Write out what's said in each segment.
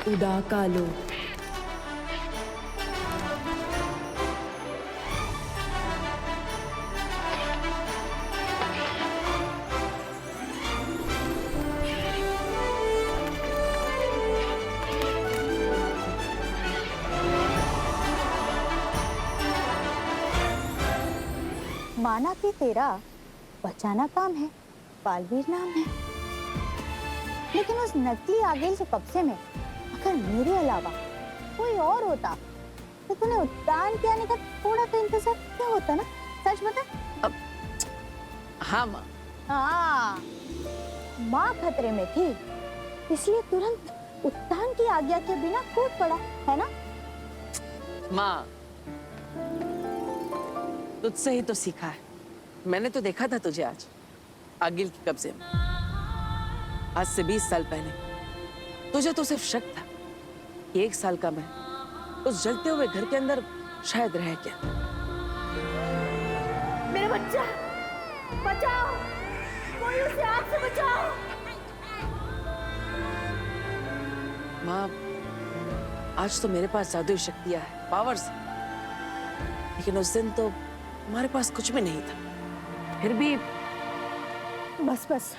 उदा कालो। माना कि तेरा बचाना काम है, बालवीर नाम है, लेकिन उस नकली आगिल के कब्जे में अगर मेरे अलावा कोई और होता तो तूने उद्यान के आने का थोड़ा तो इंतजार क्या होता ना? सच बता। हाँ माँ। हाँ, माँ खतरे में थी, इसलिए तुरंत उद्यान की आज्ञा के बिना कूद पड़ा, है ना? माँ, तुझसे ही तो सीखा है। मैंने तो देखा था तुझे आज आगिल के कब्जे में, आज से 20 साल पहले। तुझे तो सिर्फ शक था कि 1 साल का मैं उस जलते हुए घर के अंदर शायद रह गया। मेरा बच्चा, बचाओ, कोई उसे आग से बचाओ। माँ, आज तो मेरे पास जादुई शक्तियां हैं, पावर्स, लेकिन उस दिन तो हमारे पास कुछ भी नहीं था। फिर भी बस बस,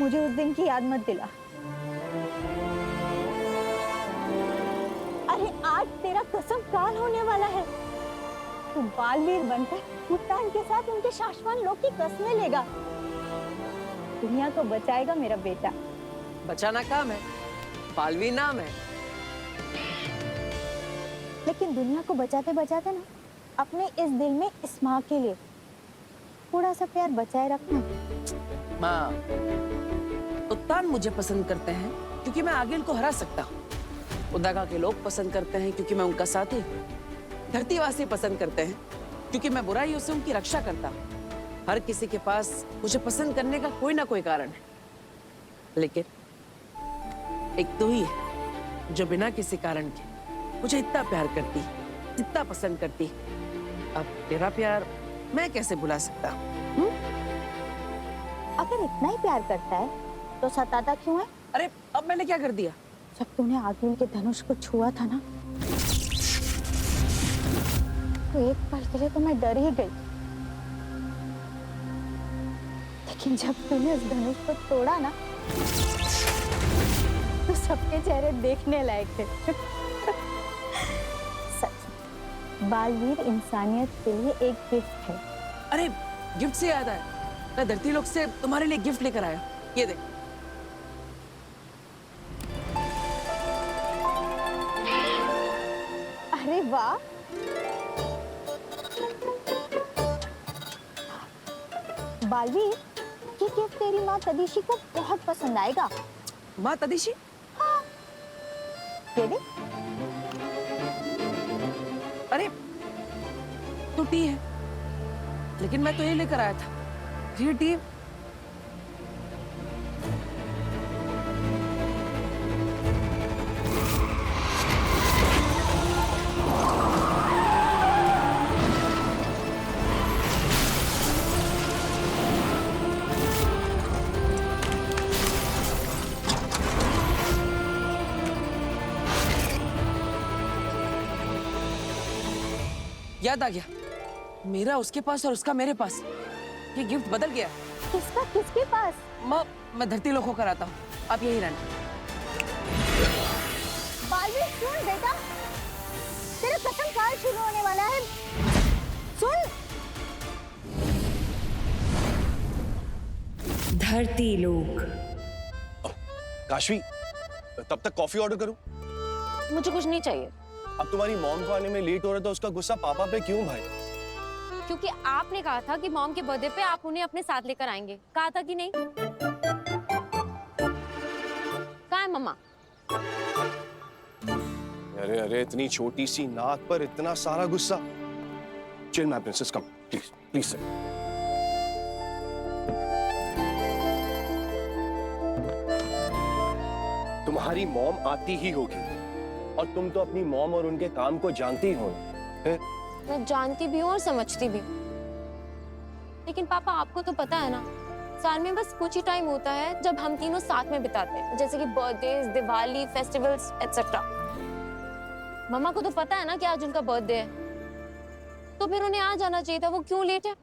मुझे उस दिन की याद मत दिला। अरे आज तेरा कसम काल होने वाला है। तू बालवीर बनकर उद्यान के साथ उनके शाश्वत लोक की कस्में लेगा। दुनिया को बचाएगा मेरा बेटा। बचाना काम है, बालवीर नाम है। लेकिन दुनिया को बचाते बचाते ना अपने इस दिल में इस माँ के लिए थोड़ा सा प्यार बचाए रखना। माँ, उद्यान मुझे पसंद करते हैं क्योंकि मैं आगिल को हरा सकता हूँ। उदागा के लोग पसंद करते हैं क्योंकि मैं उनका साथी हूँ। धरतीवासी पसंद करते हैं क्योंकि मैं बुराइयों से उनकी रक्षा करता हूँ। हर किसी के पास मुझे पसंद करने का कोई ना कोई कारण है, लेकिन एक तू ही है जो बिना किसी कारण के मुझे इतना प्यार करती, इतना पसंद करती। अब तेरा प्यार मैं कैसे भुला सकता हूँ? अगर इतना ही प्यार करता है तो सताता क्यों है? अरे अब मैंने क्या कर दिया? जब तूने आगिल के धनुष को छुआ था ना, तो एक पल के लिए तो मैं डर ही गई, लेकिन जब तूने उस धनुष को तोड़ा ना, तो सबके चेहरे देखने लायक थे। सच, बालवीर इंसानियत के लिए एक गिफ्ट है। अरे गिफ्ट से याद आया, मैं धरती लोक से तुम्हारे लिए गिफ्ट लेकर आया। ये देख। अरे वाह, बालवीर, ये गिफ्ट तेरी माँ तदीशी को बहुत पसंद आएगा। माँ तदीशी? हाँ, ये देख। अरे तो टी है, लेकिन मैं तो ये लेकर आया था। ये टी याद आ गया, मेरा उसके पास और उसका मेरे पास। ये गिफ्ट बदल गया। किसका किसके पास? माँ, मैं धरती लोक होकर आता हूँ, आप यही रहना। बालवीर सुन बेटा, तेरा कसम काल शुरू होने वाला है। सुन। धरती लोक। काशवी, तब तक कॉफी ऑर्डर करूं? मुझे कुछ नहीं चाहिए। अब तुम्हारी मॉम को आने में लेट हो रहा था, उसका गुस्सा पापा पे क्यों भाई? क्योंकि आपने कहा था कि मॉम के बर्थडे पे आप उन्हें अपने साथ लेकर आएंगे। कहा था कि नहीं? कहाँ है मम्मा? अरे अरे, इतनी छोटी सी नाक पर इतना सारा गुस्सा। Chill my princess, come please please sir. तुम्हारी मॉम आती ही होगी, और तुम तो अपनी मॉम और उनके काम को जानती हो। मैं जानती भी हूँ और समझती भी हूँ, लेकिन पापा आपको तो पता है ना, साल में बस कुछ ही टाइम होता है जब हम तीनों साथ में बिताते हैं, जैसे कि बर्थडेज, दिवाली, फेस्टिवल्स एटसेट्रा। मम्मा को तो पता है ना कि आज उनका बर्थडे है, तो फिर उन्हें आ जाना चाहिए था। वो क्यों लेट है?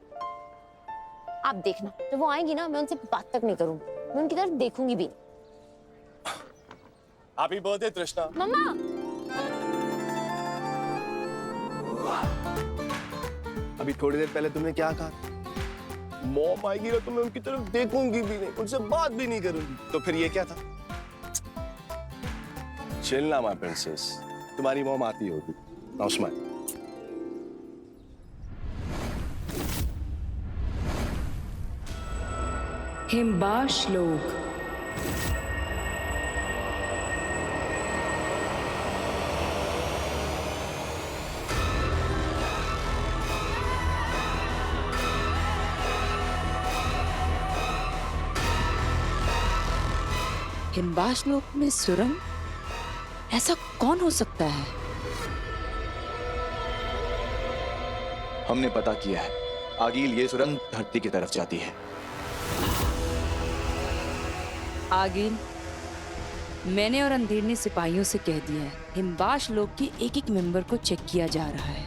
आप देखना, जब वो आएंगी ना, मैं उनसे बात तक नहीं करूंगी, मैं उनकी तरफ देखूंगी भी। हैप्पी बर्थडे तृष्णा। मम्मा, अभी थोड़ी देर पहले तुमने क्या कहा? मॉम आएगी ना तो मैं उनकी तरफ देखूंगी भी नहीं, उनसे बात भी नहीं करूंगी। तो फिर ये क्या था? चिल ना माय प्रिंसेस, तुम्हारी मॉम आती होगी। Now smile. हिमबाश लोग। हिमबाश लोक में सुरंग? ऐसा कौन हो सकता है? हमने पता किया है, आगिल ये सुरंग धरती की तरफ जाती है। आगिल, मैंने और अंधेर ने सिपाहियों से कह दिया है, हिमबाश लोक के एक एक मेंबर को चेक किया जा रहा है।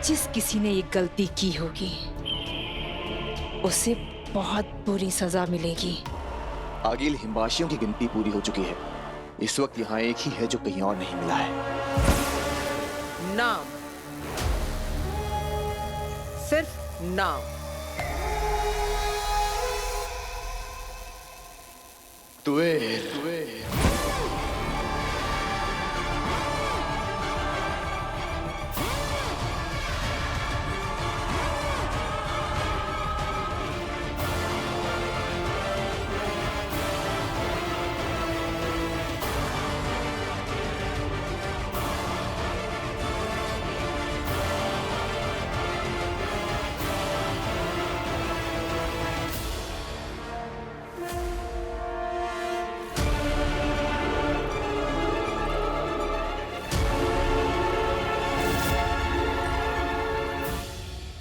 जिस किसी ने ये गलती की होगी उसे बहुत बुरी सजा मिलेगी। आगिल, हिमबाशियों की गिनती पूरी हो चुकी है। इस वक्त यहाँ एक ही है जो कहीं और नहीं मिला है। नाम, सिर्फ नाम। तुएर।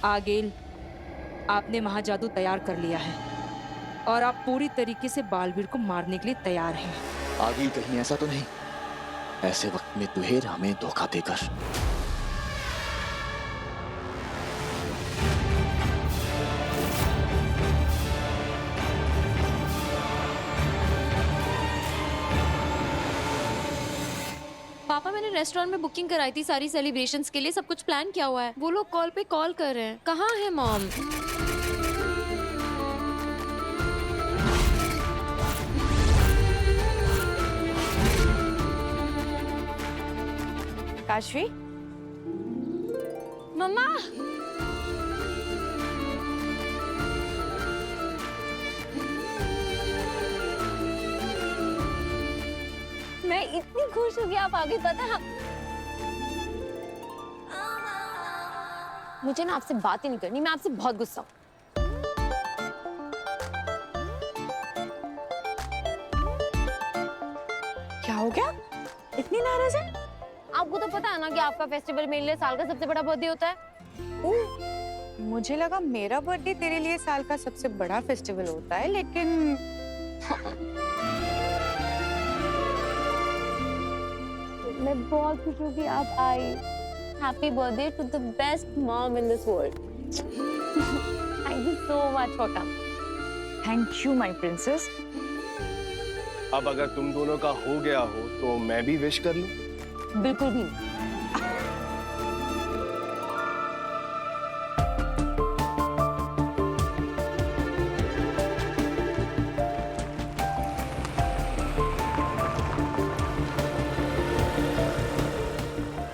आगिल, आपने महाजादू तैयार कर लिया है और आप पूरी तरीके से बालवीर को मारने के लिए तैयार हैं। आगिल, कहीं ऐसा तो नहीं ऐसे वक्त में तुहेर हमें धोखा देकर? पापा, मैंने रेस्टोरेंट में बुकिंग कराई थी सारी सेलिब्रेशंस के लिए, सब कुछ प्लान किया हुआ है। वो लोग कॉल पे कॉल कर रहे हैं। कहाँ है मॉम? काशवी, मम्मा, मैं इतनी खुश हूँ कि आप आगे। पता है, मुझे ना आपसे बात ही नहीं करनी, मैं आपसे बहुत गुस्सा हूँ। क्या हो गया? इतनी नाराज है? आपको तो पता है ना कि आपका फेस्टिवल मेरे लिए साल का सबसे बड़ा बर्थडे होता है। मुझे लगा मेरा बर्थडे तेरे लिए साल का सबसे बड़ा फेस्टिवल होता है, लेकिन मैं बहुत खुश हूँ कि आप आई। Happy birthday to the best mom in this world. Thank you so much for come. Thank you my princess. अब अगर तुम दोनों का हो गया हो तो मैं भी विश कर लूं? बिल्कुल भी नहीं।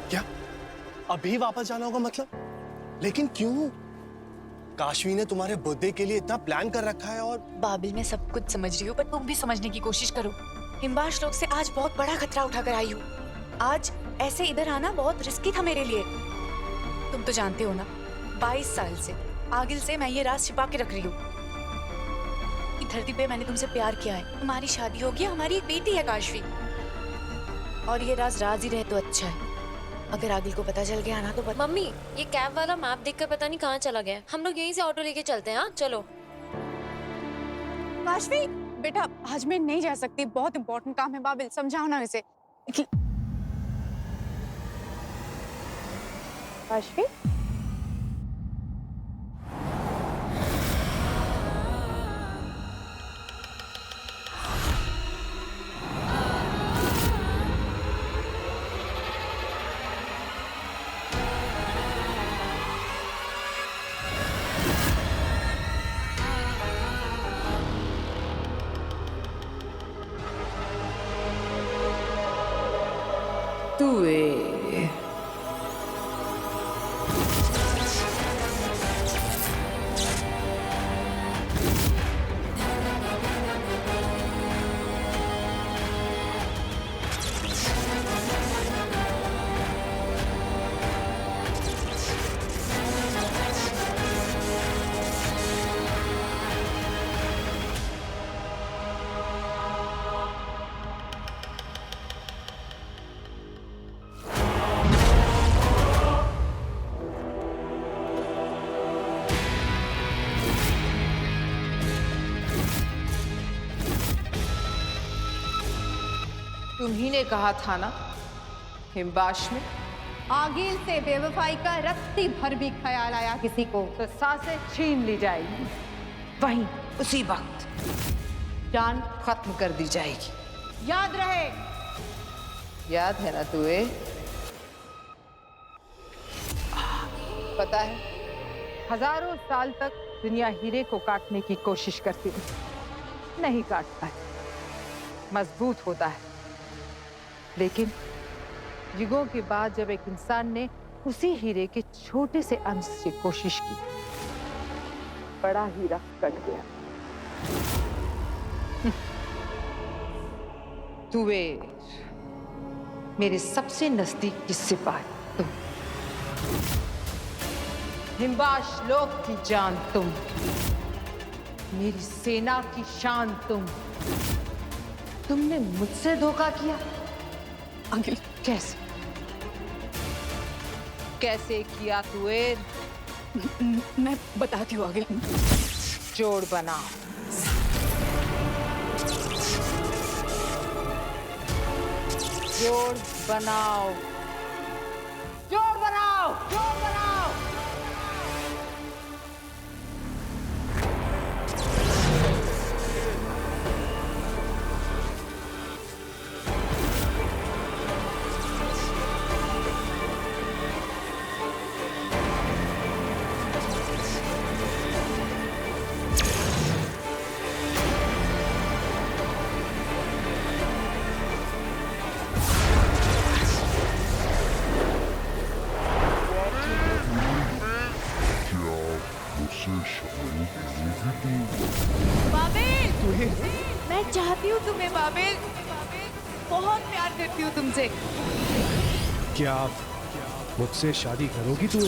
क्या अभी वापस जाना होगा मतलब? लेकिन क्यों? काशवी ने तुम्हारे बर्थडे के लिए इतना प्लान कर रखा है। और बाबिल, मैं सब कुछ समझ रही हूँ, पर तुम भी समझने की कोशिश करो। हिमबाश लोग से आज बहुत बड़ा खतरा उठाकर आई हूँ। आज ऐसे इधर आना बहुत रिस्की था मेरे लिए। तुम तो जानते हो ना, 22 साल से आगिल से मैं ये राज छिपा के रख रही हूँ कि धरती पे मैंने तुमसे प्यार किया है, तुम्हारी शादी होगी, हमारी एक बेटी है काशवी। और ये राज राज ही रहे तो अच्छा है, अगर आगिल को पता चल गया ना तो मम्मी ये कैब वाला मैप देखकर पता नहीं कहाँ चला गया। हम लोग यहीं से ऑटो लेके चलते हैं। हाँ चलो। काशवी बेटा आज मैं नहीं जा सकती, बहुत इंपॉर्टेंट काम है। बाबिल समझाओ ना इसे। काशवी तुए तुम्ही ने कहा था ना हिमबाश में आगिल से बेवफाई का रत्ती भर भी ख्याल आया किसी को तो सांसें छीन ली जाएगी, वहीं उसी वक्त जान खत्म कर दी जाएगी। याद रहे। याद है ना तुए? पता है हजारों साल तक दुनिया हीरे को काटने की कोशिश करती रही, नहीं काट पाए, मजबूत होता है। लेकिन युगों के बाद जब एक इंसान ने उसी हीरे के छोटे से अंश से कोशिश की, बड़ा हीरा कट गया। तुए मेरे सबसे नजदीकी सिपाही तुम, हिमबाश लोक की जान तुम, मेरी सेना की शान तुम। तुमने मुझसे धोखा किया। आगिल कैसे कैसे किया तुए? मैं बताती हूँ आगिल। जोड़ बनाओ। जोड़ बनाओ। जोड़ बनाओ। जोड़ बनाओ। मैं चाहती हूँ तुम्हें बाबिल, बहुत प्यार करती हूँ तुमसे। क्या आप मुझसे शादी करोगी तू?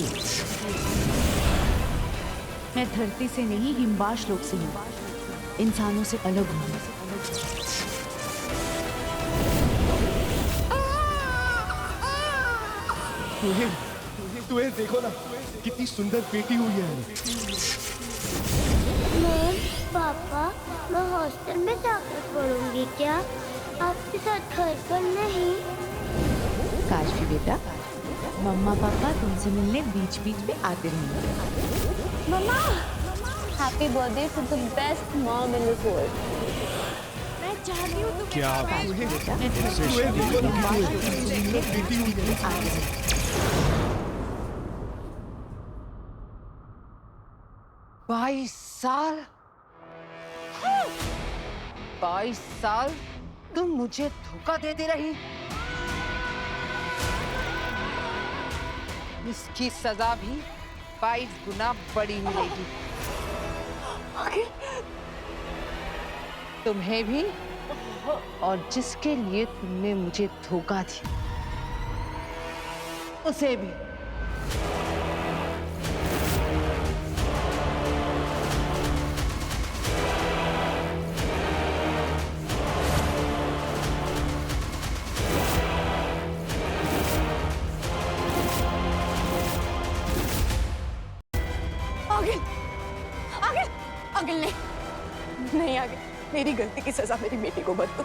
मैं धरती से नहीं हिमबाश लोक से हूँ, इंसानों से अलग हूँ। तुम्हें देखो ना कितनी सुंदर बेटी हुई है। मॉम, पापा, मैं हॉस्टल में जाकर पढ़ूंगी क्या? आपके साथ घर पर नहीं? काशवी बेटा, मम्मा पापा तुमसे मिलने बीच बीच में आते रहेंगे। मम्मा, happy birthday to the best mom in this world. मैं चाहती हूँ तुम क्या आप मुझसे शादी करोगी? 22 साल 22 साल तुम मुझे धोखा देती रही। इसकी सजा भी 22 गुना बड़ी मिलेगी। तुम्हें भी और जिसके लिए तुमने मुझे धोखा दिया उसे भी। आगे आगे आगे नहीं नहीं आगे, मेरी गलती की सजा मेरी बेटी को मत दो,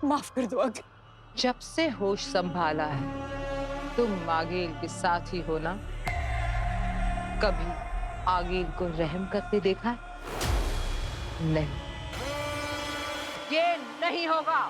माफ कर दो आगे। जब से होश संभाला है तुम आगेल के साथ ही हो ना? कभी आगेल को रहम करते देखा है? नहीं, ये नहीं होगा।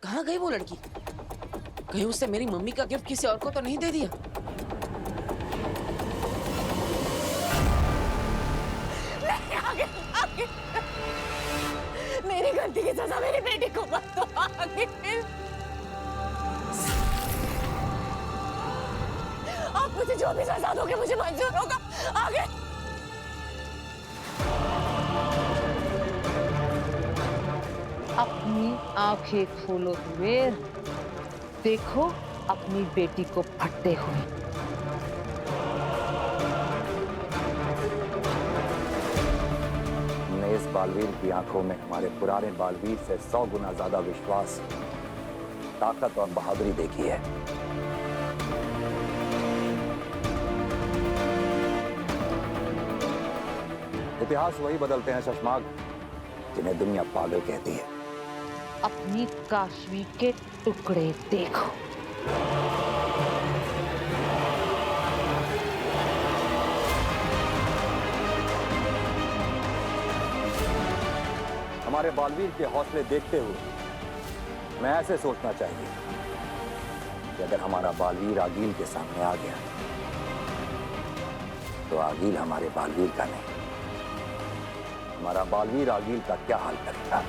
कहाँ गई वो लड़की? कहीं उससे मेरी मम्मी का गिफ्ट किसी और को तो नहीं दे दिया? आगे, आगे। मेरी गलती की सजा मेरी बेटी को मत दो आगे। आप मुझे जो भी सजा दोगे मुझे मंजूर होगा। आगे। अपनी आंखें खोलो देवेर, देखो अपनी बेटी को फटते हुए। हमने इस बालवीर की आंखों में हमारे पुराने बालवीर से 100 गुना ज्यादा विश्वास, ताकत और बहादुरी देखी है। इतिहास वही बदलते हैं शशमाग जिन्हें दुनिया पागल कहती है। अपनी काशवी के टुकड़े देखो। हमारे बालवीर के हौसले देखते हुए मैं ऐसे सोचना चाहिए कि अगर हमारा बालवीर आगील के सामने आ गया तो आगील हमारे बालवीर का नहीं, हमारा बालवीर आगील का क्या हाल करेगा।